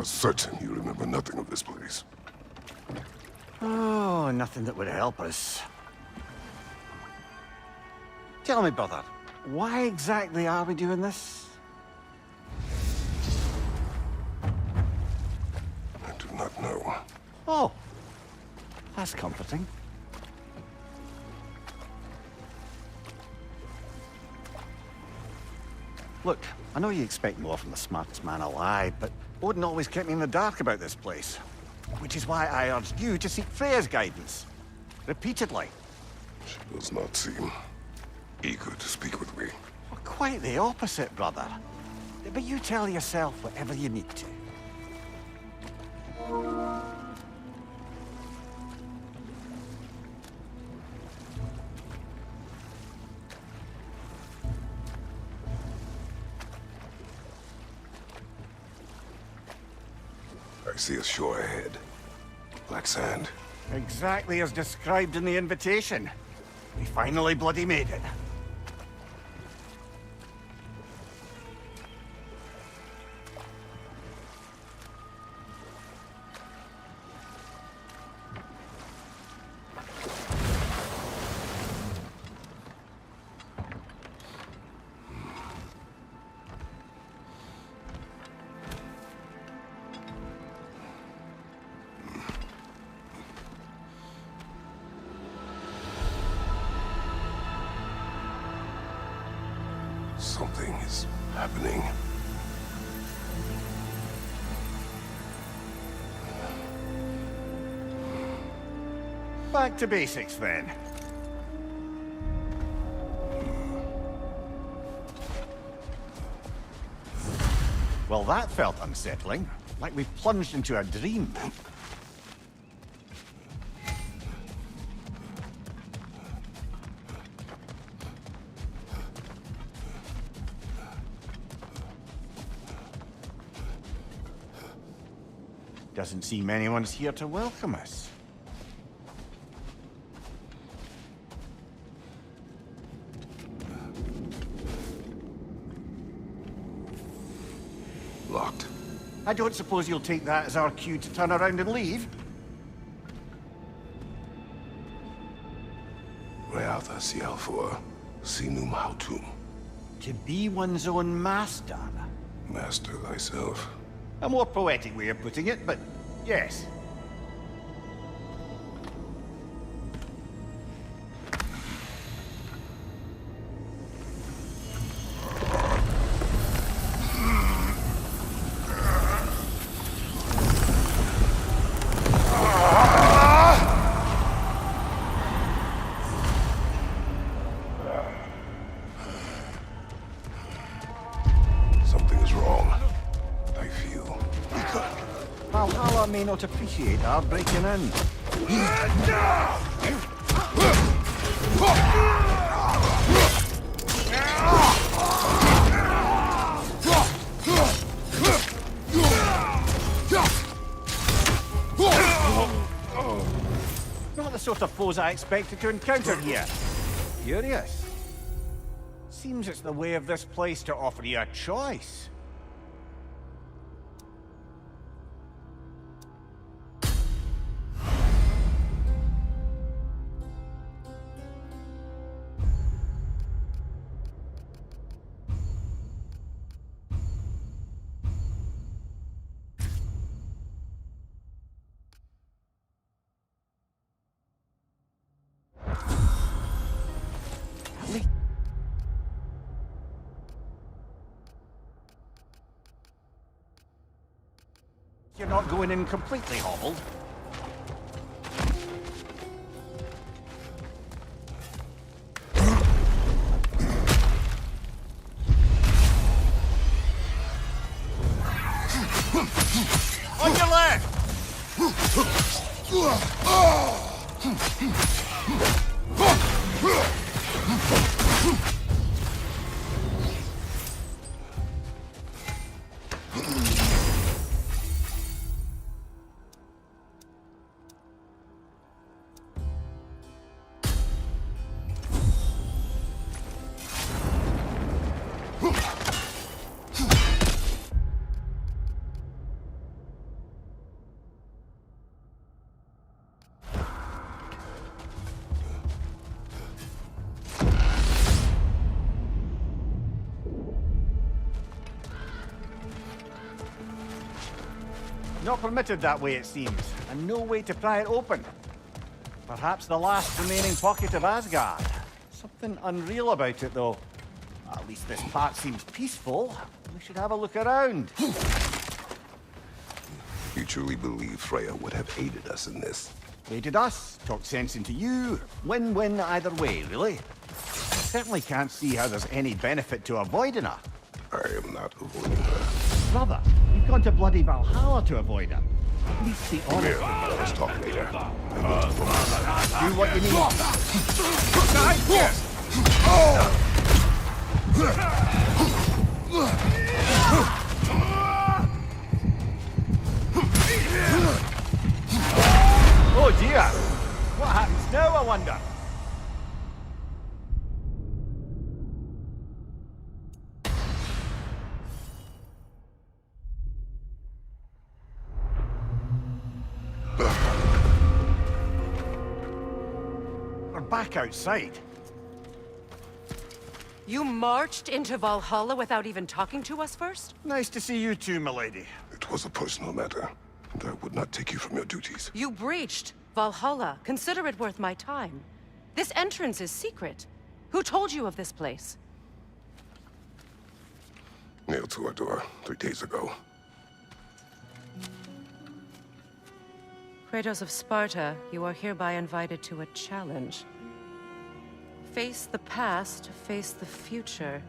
are certain you remember nothing of this place. Oh, nothing that would help us. Tell me, brother, why exactly are we doing this? I do not know. Oh, that's comforting. Look, I know you expect more from the smartest man alive, but Odin always kept me in the dark about this place. Which is why I urged you to seek Freya's guidance. Repeatedly. She does not seem eager to speak with me. Well, quite the opposite, brother. But you tell yourself whatever you need to. I see a shore ahead. Black sand. Exactly as described in the invitation. We finally bloody made it. Something is happening. Back to basics, then. Well, that felt unsettling. Like we plunged into a dream. Doesn't seem anyone's here to welcome us. Locked. I don't suppose you'll take that as our cue to turn around and leave? Reatha Sialfor, Sinum Hautum. To be one's own master. Master thyself. A more poetic way of putting it, but yes. Something is wrong. I feel. Valhalla may not appreciate our breaking in. Not the sort of foes I expected to encounter here. Curious. Seems it's the way of this place to offer you a choice. You're not going in completely hobbled. On your left! Not permitted that way, it seems, and no way to pry it open. Perhaps the last remaining pocket of Asgard. Something unreal about it, though. At least this part seems peaceful. We should have a look around. You truly believe Freya would have aided us in this? Aided us, talked sense into you. Win-win either way, really. Certainly can't see how there's any benefit to avoiding her. I am not avoiding her. Brother, you've gone to bloody Valhalla to avoid her. At least be honest. Well, let's talk later. Do what you need. Oh dear! What happens now, I wonder? We're back outside. You marched into Valhalla without even talking to us first? Nice to see you too, milady. It was a personal matter, and I would not take you from your duties. You breached Valhalla. Consider it worth my time. This entrance is secret. Who told you of this place? Nailed to our door 3 days ago. Kratos of Sparta, you are hereby invited to a challenge. Face the past, face the future.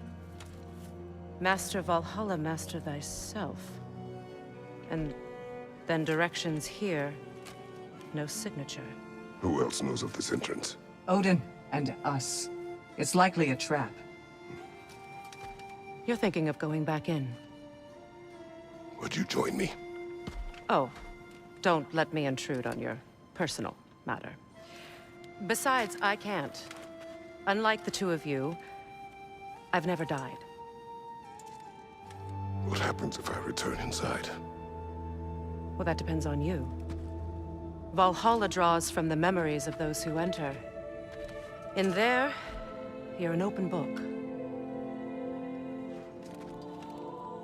Master Valhalla, master thyself. And then directions here, no signature. Who else knows of this entrance? Odin and us. It's likely a trap. You're thinking of going back in. Would you join me? Oh, don't let me intrude on your personal matter. Besides, I can't. Unlike the two of you, I've never died. What happens if I return inside? Well, that depends on you. Valhalla draws from the memories of those who enter. In there, you're an open book.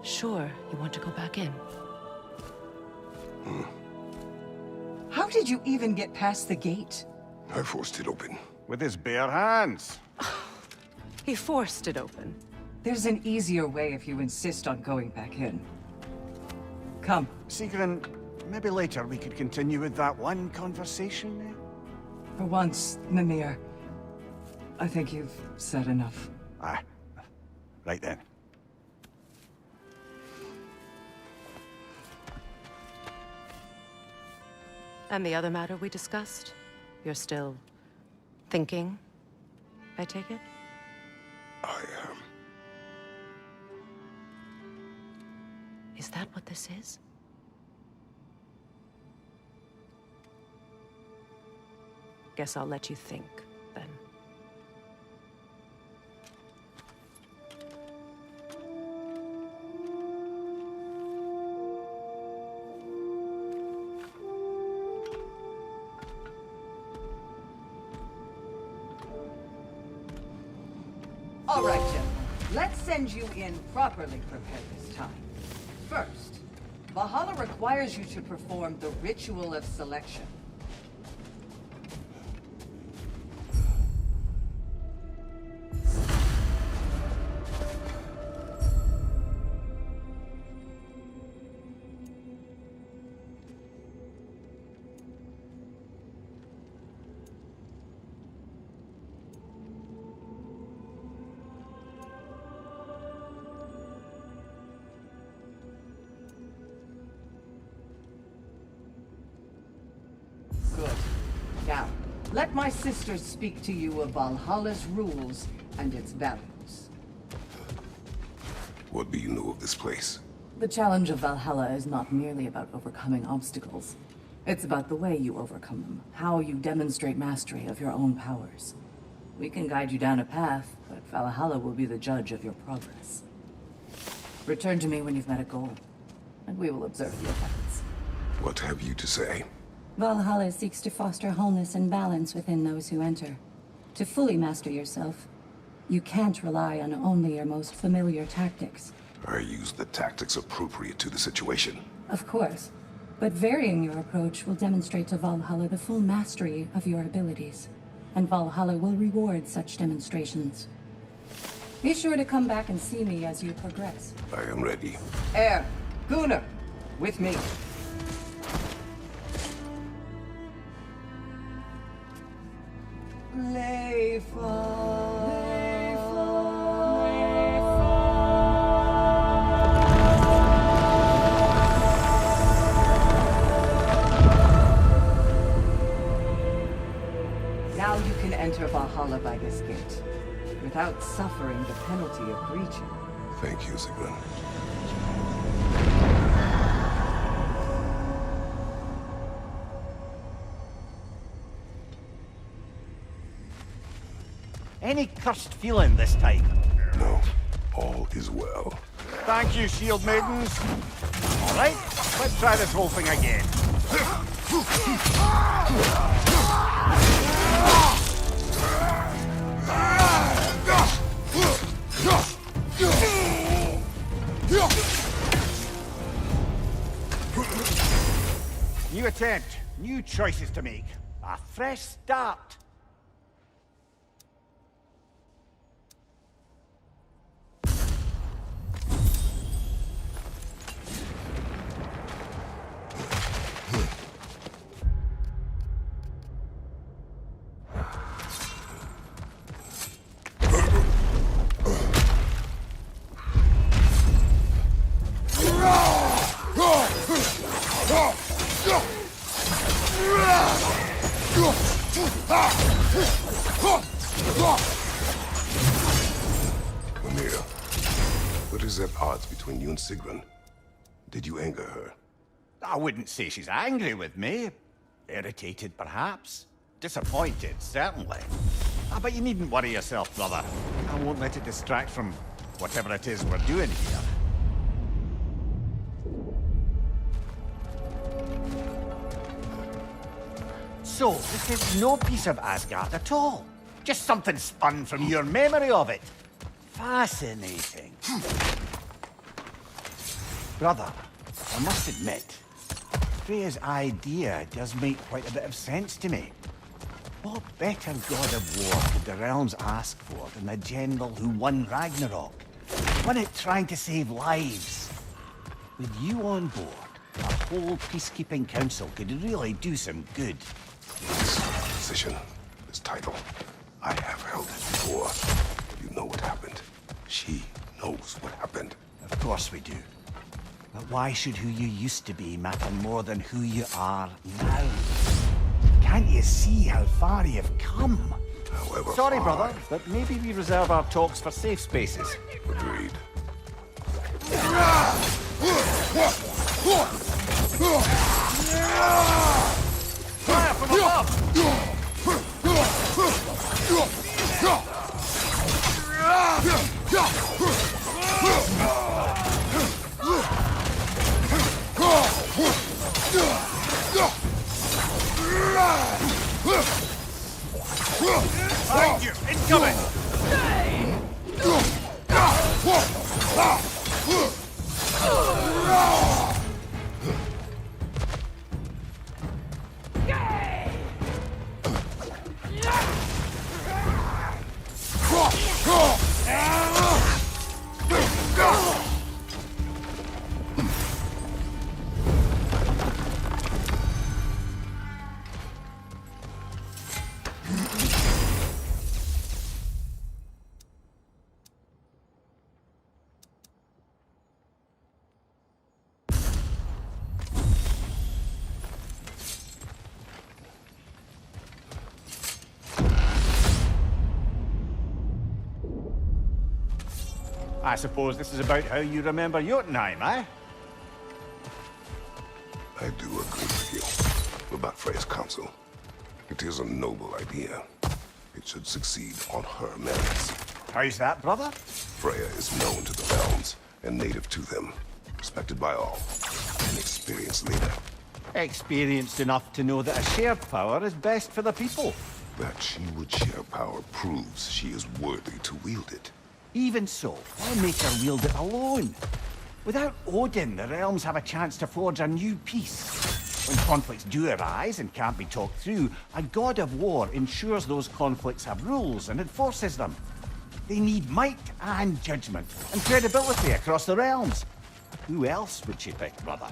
Sure, you want to go back in. How did you even get past the gate? I forced it open. With his bare hands. He forced it open. There's an easier way if you insist on going back in. Come. Sigrun, maybe later we could continue with that one conversation, eh? For once, Mimir, I think you've said enough. Aye. Right then. And the other matter we discussed? You're still thinking, I take it? I am. Is that what this is? Guess I'll let you think, then. All right, Jim. Let's send you in properly prepared this time. First, Valhalla requires you to perform the ritual of selection. Good. Now, let my sisters speak to you of Valhalla's rules and its values. What do you know of this place? The challenge of Valhalla is not merely about overcoming obstacles. It's about the way you overcome them, how you demonstrate mastery of your own powers. We can guide you down a path, but Valhalla will be the judge of your progress. Return to me when you've met a goal, and we will observe the effects. What have you to say? Valhalla seeks to foster wholeness and balance within those who enter. To fully master yourself, you can't rely on only your most familiar tactics. I use the tactics appropriate to the situation. Of course, But varying your approach will demonstrate to Valhalla the full mastery of your abilities, and Valhalla will reward such demonstrations. Be sure to come back and see me as you progress. I am ready. Air, Gunnar, with me. Now you can enter Valhalla by this gate, without suffering the penalty of breaching. Thank you, Sigrun. Any cursed feeling this time? No, all is well. Thank you, shield maidens. All right, let's try this whole thing again. New attempt, new choices to make. A fresh start. Amir, what is at odds between you and Sigrun? Did you anger her? I wouldn't say she's angry with me. Irritated, perhaps. Disappointed, certainly. But you needn't worry yourself, brother. I won't let it distract from whatever it is we're doing here. So, this is no piece of Asgard at all. Just something spun from your memory of it. Fascinating. Brother, I must admit, Freya's idea does make quite a bit of sense to me. What better god of war could the realms ask for than the general who won Ragnarok? Won it trying to save lives. With you on board, a whole peacekeeping council could really do some good. This position, this title, I have held it before. You know what happened. She knows what happened. Of course we do. But why should who you used to be matter more than who you are now? Can't you see how far you've come? However Sorry, far- brother, but maybe we reserve our talks for safe spaces. Agreed. Fire from above! Behind you! Incoming! I suppose this is about how you remember Jotunheim, eh? I do agree with you about Freya's council. It is a noble idea. It should succeed on her merits. How's that, brother? Freya is known to the realms and native to them, respected by all. An experienced leader. Experienced enough to know that a shared power is best for the people. That she would share power proves she is worthy to wield it. Even so, why make her wield it alone? Without Odin, the realms have a chance to forge a new peace. When conflicts do arise and can't be talked through, a god of war ensures those conflicts have rules and enforces them. They need might and judgment, and credibility across the realms. Who else would she pick, brother?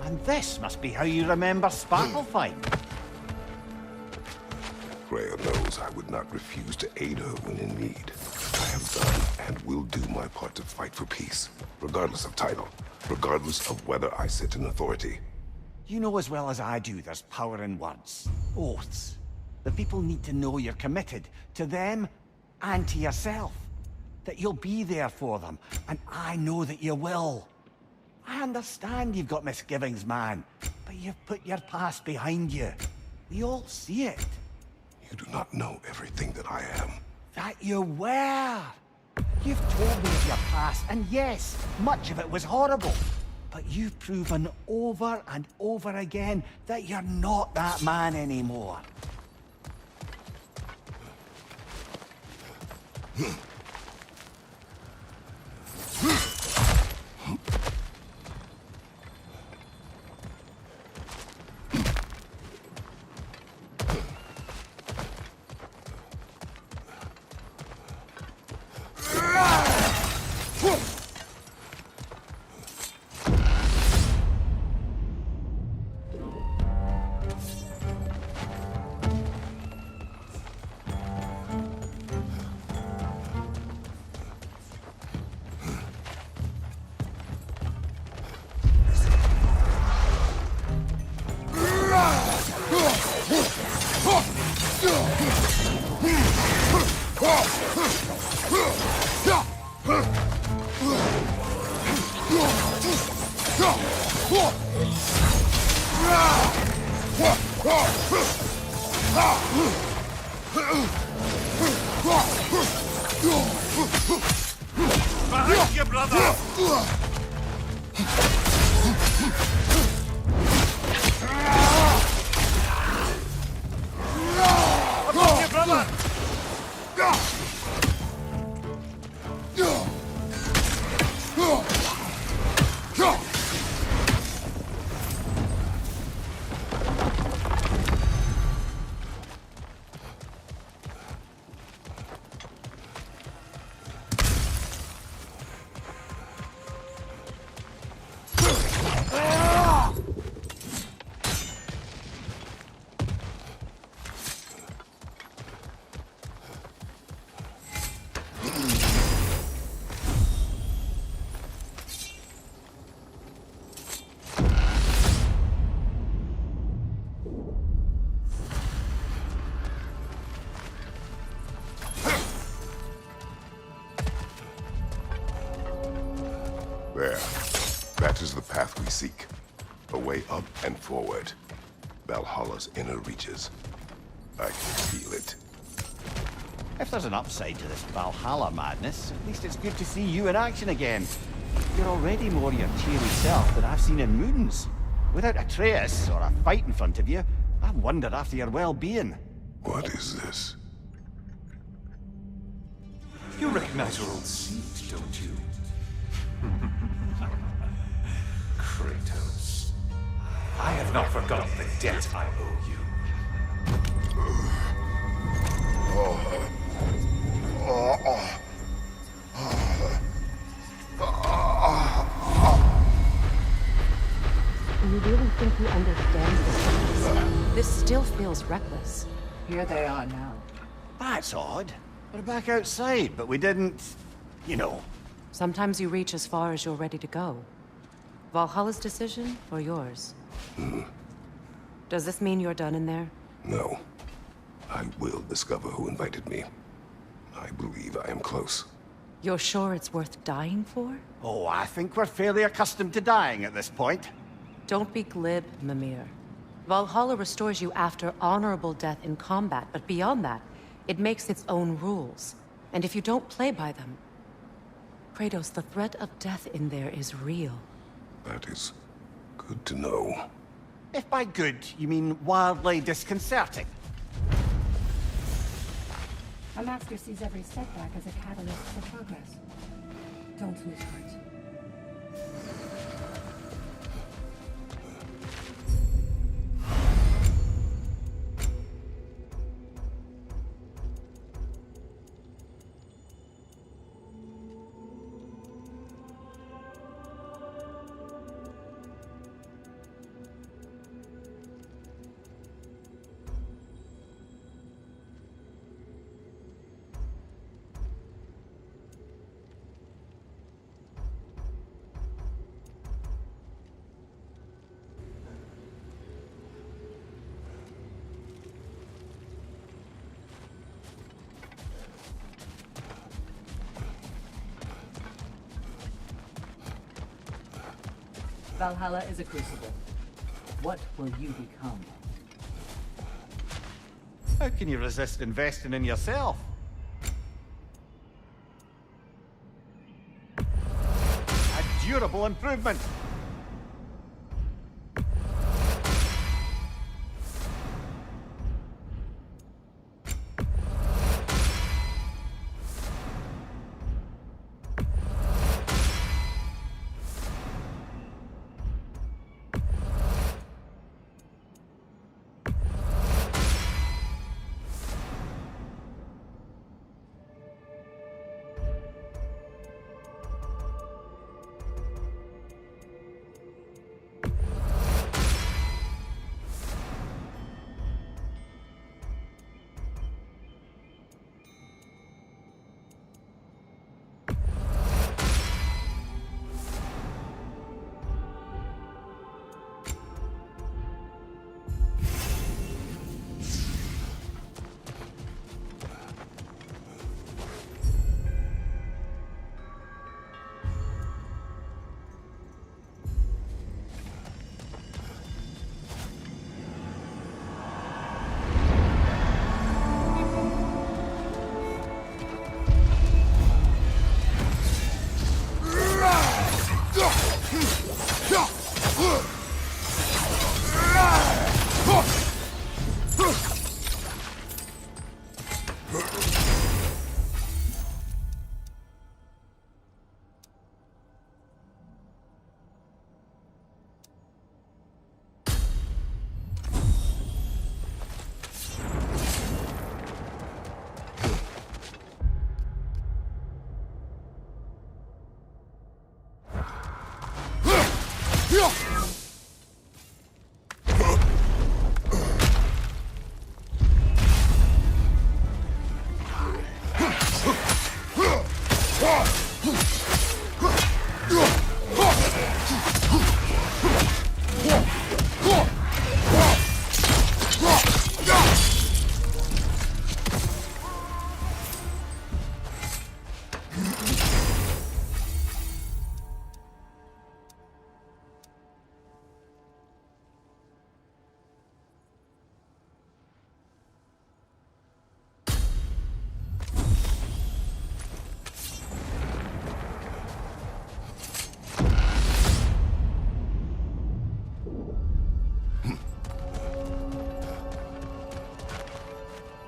And this must be how you remember Sparklefight. Freya knows I would not refuse to aid her when in need. I have done and will do my part to fight for peace, regardless of title, regardless of whether I sit in authority. You know as well as I do there's power in words. Oaths. The people need to know you're committed to them and to yourself. That you'll be there for them, and I know that you will. I understand you've got misgivings, man, but you've put your past behind you. We all see it. You do not know everything that I am. That you were. You've told me of your past, and yes, much of it was horrible. But you've proven over and over again that you're not that man anymore. Behind you, brother! Above you, brother! There. That is the path we seek. A way up and forward. Valhalla's inner reaches. I can feel it. If there's an upside to this Valhalla madness, at least it's good to see you in action again. You're already more your cheery self than I've seen in moons. Without Atreus or a fight in front of you, I wonder after your well-being. What is this? You recognize your old seat, don't you? Kratos. I have not forgotten the debt I owe you. You really think you understand this? This still feels reckless. Here they are now. That's odd. We're back outside, but we didn't... you know. Sometimes you reach as far as you're ready to go. Valhalla's decision, or yours? Does this mean you're done in there? No. I will discover who invited me. I believe I am close. You're sure it's worth dying for? Oh, I think we're fairly accustomed to dying at this point. Don't be glib, Mimir. Valhalla restores you after honorable death in combat, but beyond that, it makes its own rules. And if you don't play by them... Kratos, the threat of death in there is real. That is good to know. If by good, you mean wildly disconcerting. A master sees every setback as a catalyst for progress. Don't lose heart. Valhalla is a crucible. What will you become? How can you resist investing in yourself? A durable improvement.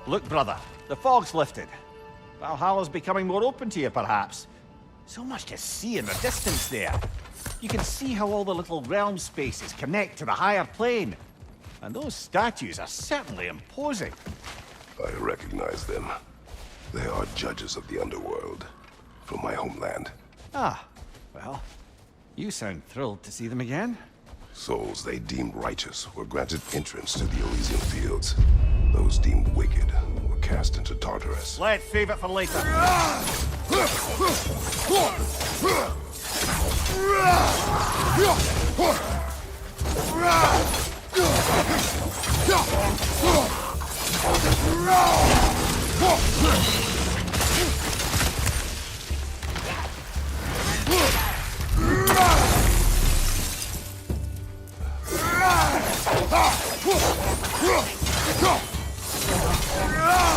Look, brother, the fog's lifted. Valhalla's becoming more open to you, perhaps. So much to see in the distance there. You can see how all the little realm spaces connect to the higher plane. And those statues are certainly imposing. I recognize them. They are judges of the underworld, from my homeland. Ah, well, you sound thrilled to see them again. Souls they deemed righteous were granted entrance to the Elysian fields. Those deemed wicked were cast into Tartarus. Let's save it for later.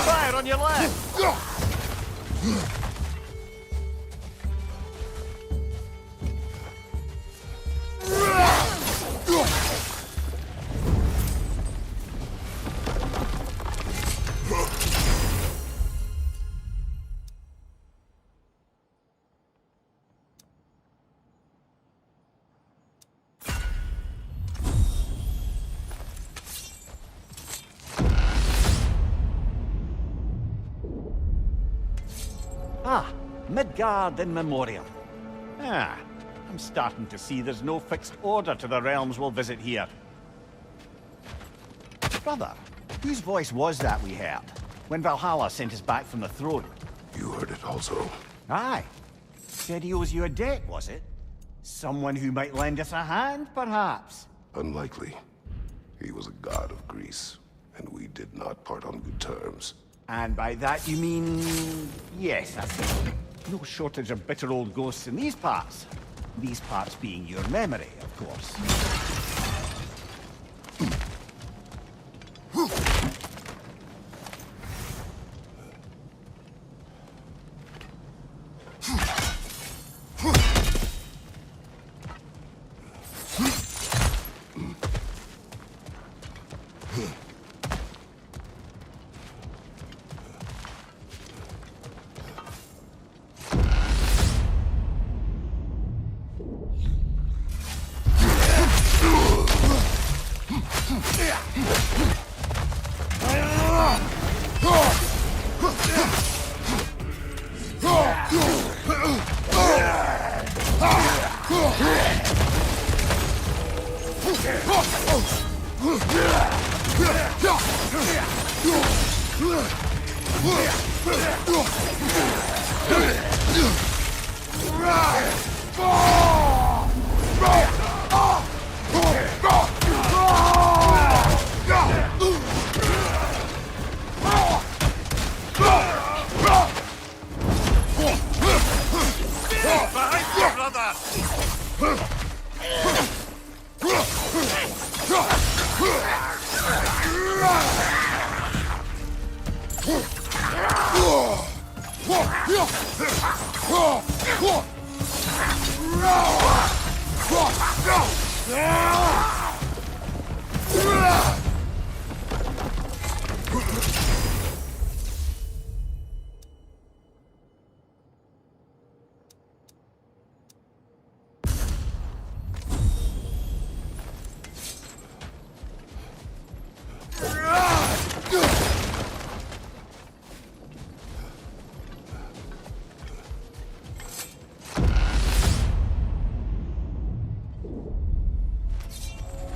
Fire on your left! Ah, Midgard in memoriam. Ah, I'm starting to see there's no fixed order to the realms we'll visit here. Brother, whose voice was that we heard when Valhalla sent us back from the throne? You heard it also. Aye. Said he owes you a debt, was it? Someone who might lend us a hand, perhaps? Unlikely. He was a god of Greece, and we did not part on good terms. And by that you mean... yes, I see. No shortage of bitter old ghosts in these parts. These parts being your memory, of course.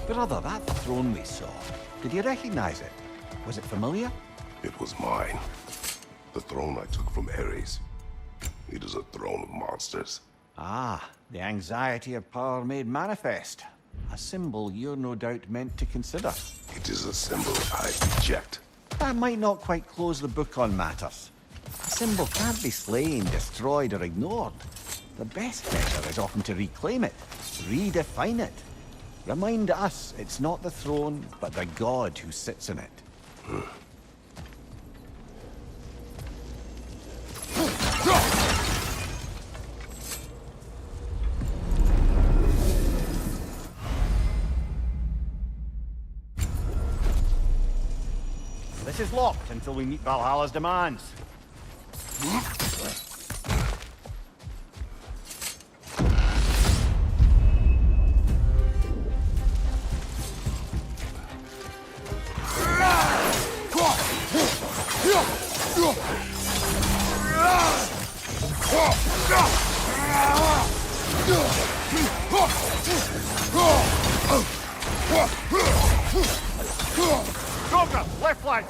Brother, that throne we saw, did you recognize it? Was it familiar? It was mine. The throne I took from Ares. It is a throne of monsters. Ah, the anxiety of power made manifest. A symbol you're no doubt meant to consider. It is a symbol I reject. That might not quite close the book on matters. A symbol can't be slain, destroyed, or ignored. The best measure is often to reclaim it, redefine it. Remind us it's not the throne, but the god who sits in it. This is locked until we meet Valhalla's demands. Joker, left flank!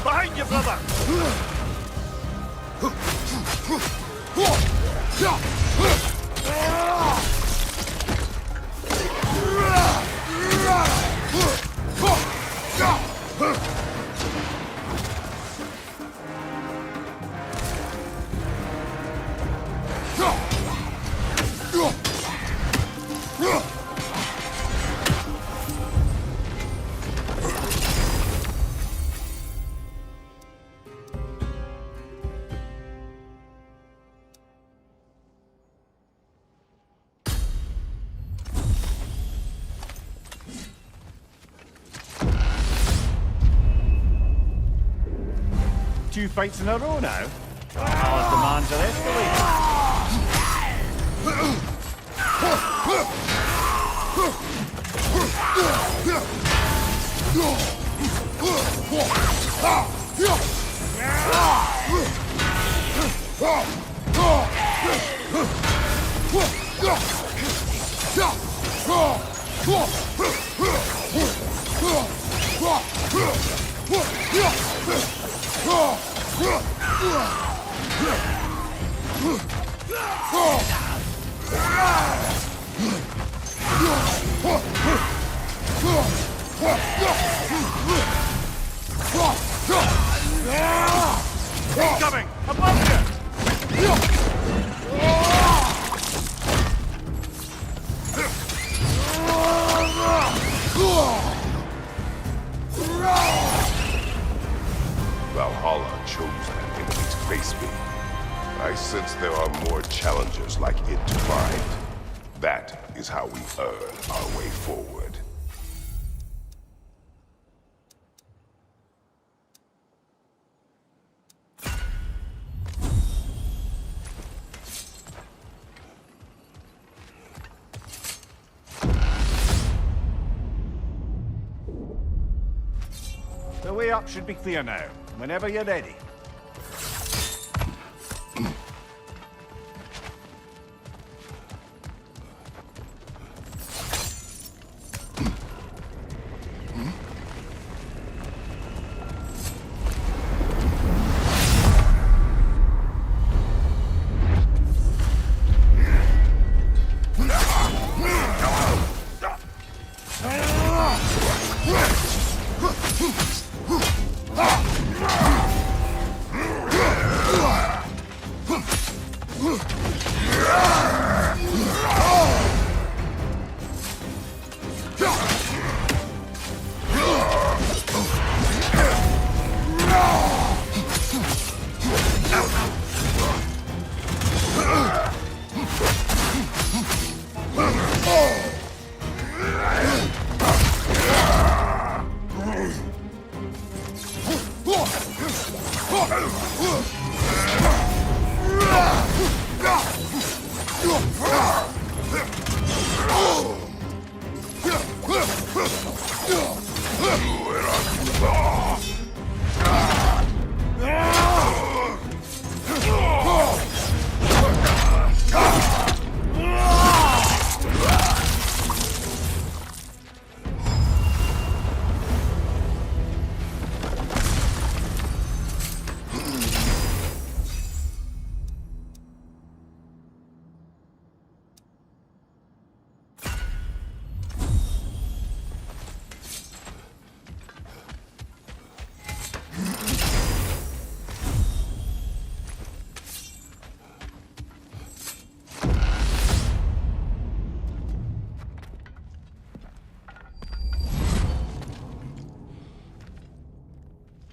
Behind you, brother! Two fights in a row now. Valhalla's demands are escalating. Incoming! Above you! Valhalla chose an enemy to face me. I sense there are more challengers like it to find. That is how we earn our way forward. The way up should be clear now. Whenever you're ready.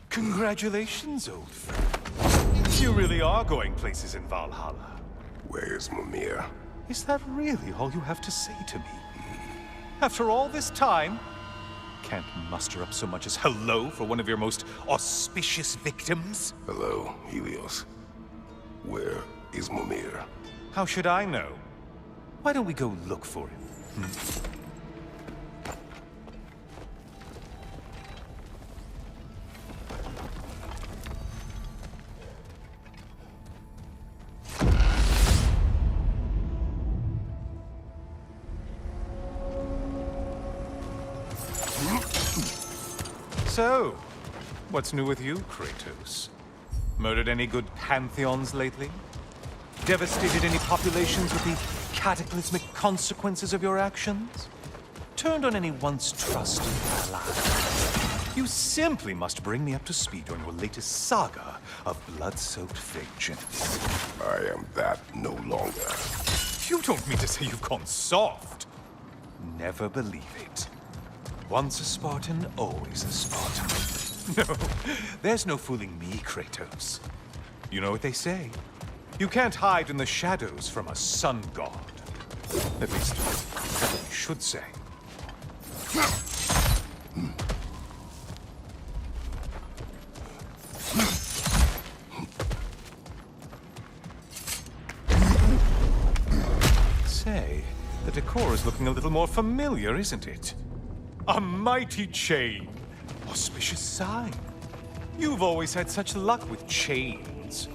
Congratulations, old friend. You really are going places in Valhalla. Where's Mimir? Is that really all you have to say to me? After all this time? Can't muster up so much as hello for one of your most auspicious victims? Hello, Helios. Where is Mimir? How should I know? Why don't we go look for him? So, what's new with you, Kratos? Murdered any good pantheons lately? Devastated any populations with the cataclysmic consequences of your actions? Turned on any once trusted ally? You simply must bring me up to speed on your latest saga of blood-soaked vengeance. I am that no longer. You don't mean to say you've gone soft? Never believe it. Once a Spartan, always a Spartan. No, there's no fooling me, Kratos. You know what they say? You can't hide in the shadows from a sun god. At least, that's what you should say. Say, the decor is looking a little more familiar, isn't it? A mighty chain. Auspicious sign. You've always had such luck with chains.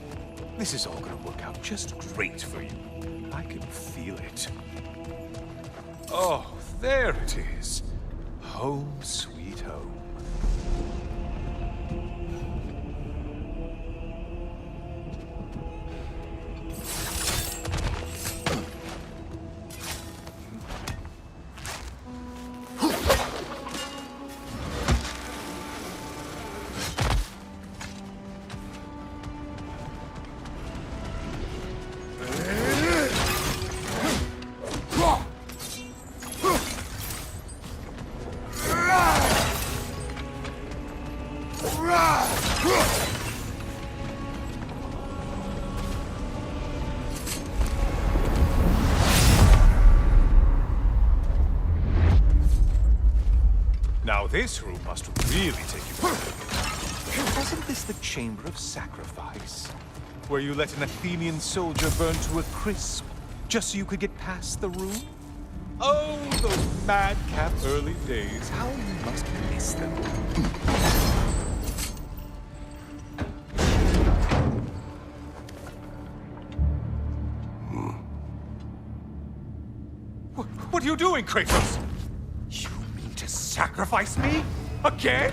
This is all gonna work out just great for you. I can feel it. Oh, there it is. Home sweet home. Now this room must really take you back. Wasn't this the Chamber of Sacrifice? Where you let an Athenian soldier burn to a crisp, just so you could get past the room? Oh, those madcap early days. How you must miss them. What are you doing, Kratos? You mean to sacrifice me? Again?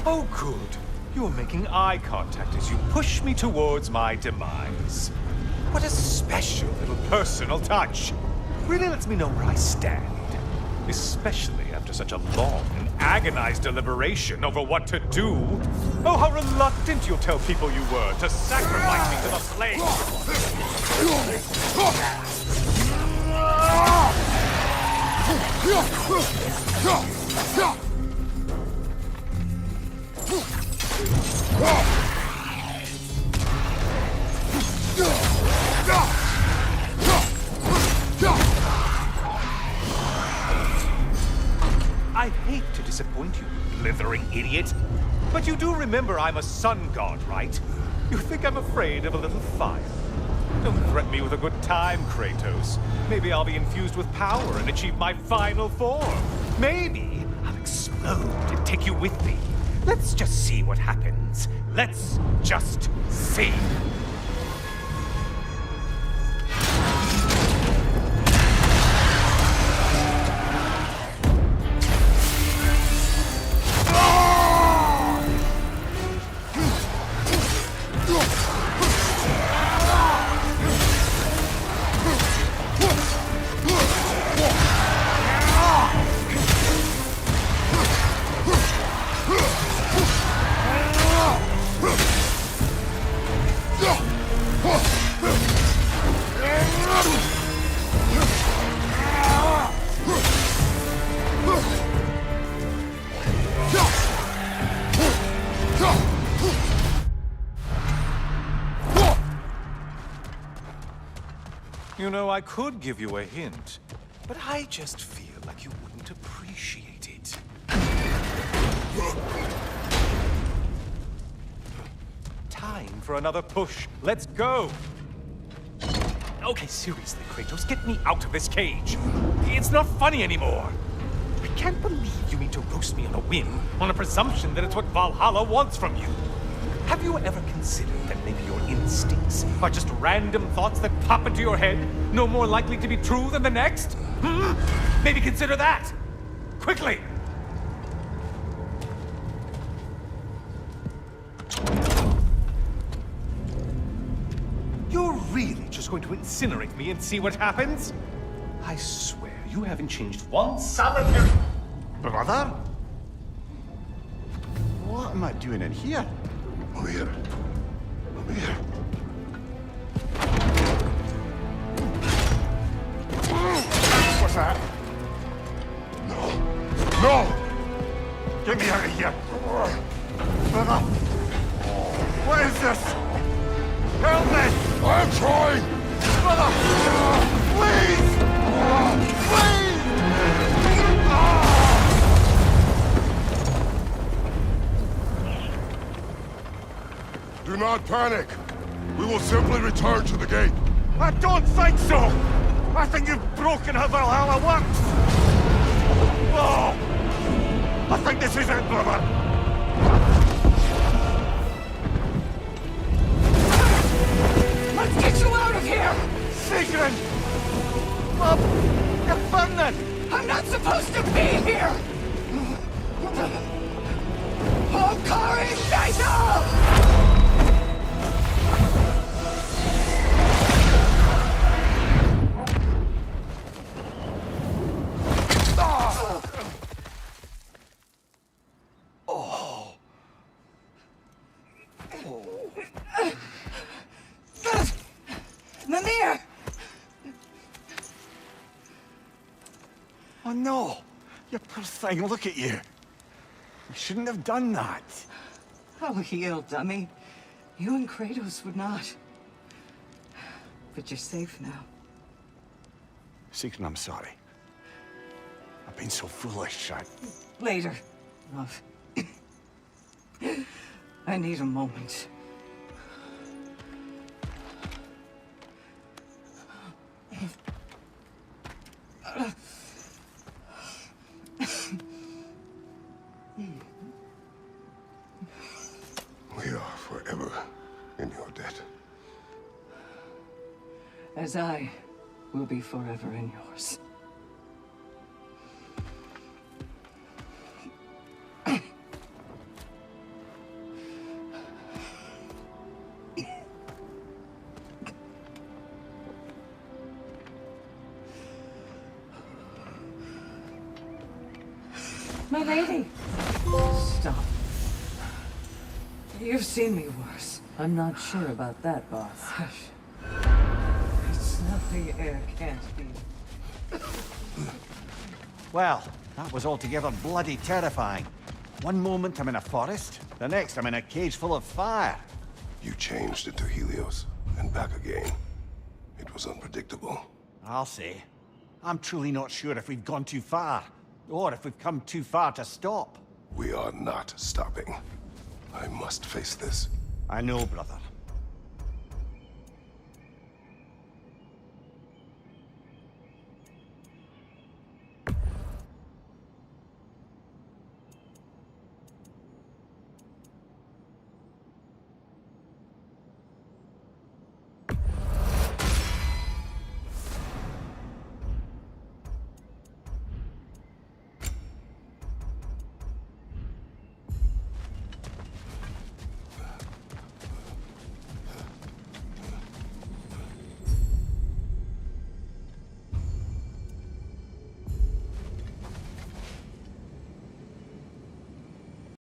Oh, good. You're making eye contact as you push me towards my demise. What a special little personal touch. Really lets me know where I stand. Especially after such a long and agonized deliberation over what to do. Oh, how reluctant you'll tell people you were to sacrifice me to the flames. I hate to disappoint you, blithering idiot. But you do remember I'm a sun god, right? You think I'm afraid of a little fire? Don't threaten me with a good time, Kratos. Maybe I'll be infused with power and achieve my final form. Maybe I'll explode and take you with me. Let's just see what happens. Let's just see. Go! You know, I could give you a hint, but I just feel like you wouldn't appreciate it. Time for another push. Let's go! Okay, seriously, Kratos, get me out of this cage. It's not funny anymore. I can't believe you mean to roast me on a whim, on a presumption that it's what Valhalla wants from you. Have you ever considered that maybe your instincts are just random thoughts that pop into your head, no more likely to be true than the next? Maybe consider that! Quickly! You're really just going to incinerate me and see what happens? I swear, you haven't changed one solitary... Brother? What am I doing in here? Over here. Over here. What's that? No. No! Get me out of here! Brother! What is this? Help me! I'm trying! Brother! Please! Please! Do not panic. We will simply return to the gate. I don't think so! I think you've broken how Valhalla works! Oh! I think this is it, brother! Let's get you out of here! Sigrun! Love! You're burning! I'm not supposed to be here! Hokari Naito! Mimir! Oh no! You poor thing, look at you! You shouldn't have done that! Oh, heal, dummy. You and Kratos would not. But you're safe now. Sigrun, I'm sorry. I've been so foolish, Later, love. I need a moment. We are forever in your debt. As I will be forever in yours. My lady! Stop. You've seen me worse. I'm not sure about that, boss. Hush. It's nothing air can't be. Well, that was altogether bloody terrifying. One moment I'm in a forest, the next I'm in a cage full of fire. You changed into Helios, and back again. It was unpredictable. I'll say. I'm truly not sure if we've gone too far, or if we've come too far to stop. We are not stopping. I must face this. I know, brother.